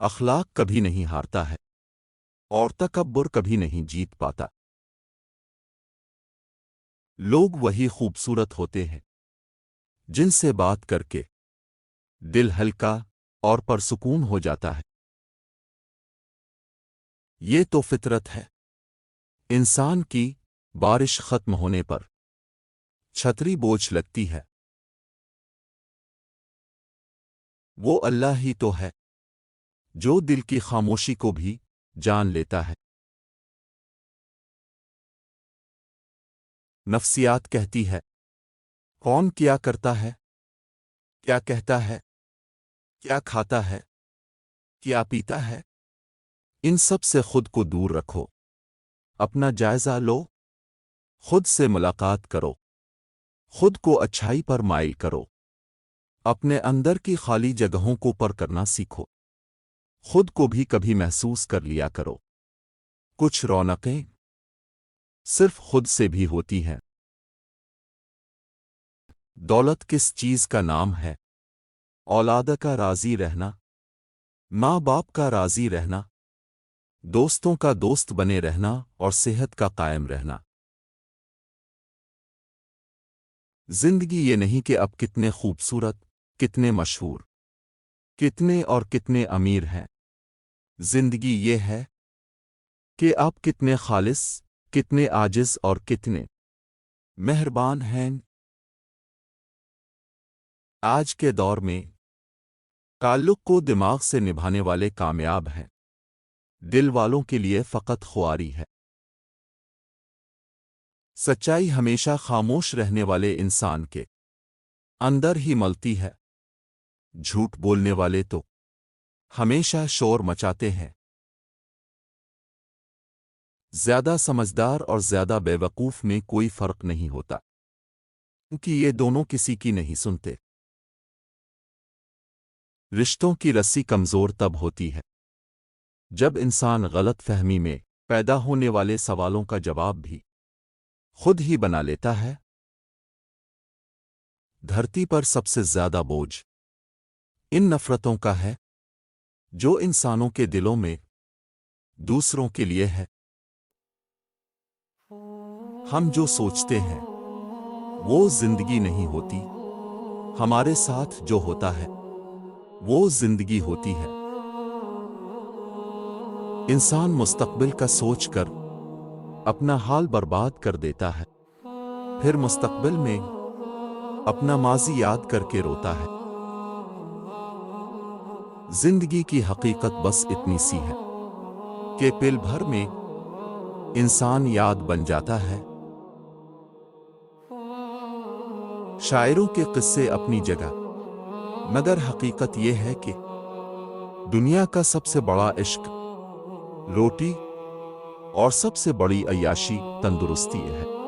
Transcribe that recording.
اخلاق کبھی نہیں ہارتا ہے اور تکبر کبھی نہیں جیت پاتا۔ لوگ وہی خوبصورت ہوتے ہیں جن سے بات کر کے دل ہلکا اور پرسکون ہو جاتا ہے۔ یہ تو فطرت ہے انسان کی، بارش ختم ہونے پر چھتری بوجھ لگتی ہے۔ وہ اللہ ہی تو ہے جو دل کی خاموشی کو بھی جان لیتا ہے۔ نفسیات کہتی ہے کون کیا کرتا ہے، کیا کہتا ہے، کیا کھاتا ہے، کیا پیتا ہے، ان سب سے خود کو دور رکھو، اپنا جائزہ لو، خود سے ملاقات کرو، خود کو اچھائی پر مائل کرو، اپنے اندر کی خالی جگہوں کو پر کرنا سیکھو، خود کو بھی کبھی محسوس کر لیا کرو۔ کچھ رونقیں صرف خود سے بھی ہوتی ہیں۔ دولت کس چیز کا نام ہے؟ اولاد کا راضی رہنا، ماں باپ کا راضی رہنا، دوستوں کا دوست بنے رہنا اور صحت کا قائم رہنا۔ زندگی یہ نہیں کہ اب کتنے خوبصورت، کتنے مشہور، کتنے اور کتنے امیر ہیں۔ زندگی یہ ہے کہ آپ کتنے خالص، کتنے عاجز اور کتنے مہربان ہیں۔ آج کے دور میں تعلق کو دماغ سے نبھانے والے کامیاب ہیں، دل والوں کے لیے فقط خواری ہے۔ سچائی ہمیشہ خاموش رہنے والے انسان کے اندر ہی ملتی ہے، جھوٹ بولنے والے تو ہمیشہ شور مچاتے ہیں۔ زیادہ سمجھدار اور زیادہ بے وقوف میں کوئی فرق نہیں ہوتا، کیونکہ یہ دونوں کسی کی نہیں سنتے۔ رشتوں کی رسی کمزور تب ہوتی ہے جب انسان غلط فہمی میں پیدا ہونے والے سوالوں کا جواب بھی خود ہی بنا لیتا ہے۔ دھرتی پر سب سے زیادہ بوجھ ان نفرتوں کا ہے جو انسانوں کے دلوں میں دوسروں کے لیے ہے۔ ہم جو سوچتے ہیں وہ زندگی نہیں ہوتی، ہمارے ساتھ جو ہوتا ہے وہ زندگی ہوتی ہے۔ انسان مستقبل کا سوچ کر اپنا حال برباد کر دیتا ہے، پھر مستقبل میں اپنا ماضی یاد کر کے روتا ہے۔ زندگی کی حقیقت بس اتنی سی ہے کہ پل بھر میں انسان یاد بن جاتا ہے۔ شاعروں کے قصے اپنی جگہ، مگر حقیقت یہ ہے کہ دنیا کا سب سے بڑا عشق روٹی اور سب سے بڑی عیاشی تندرستی ہے۔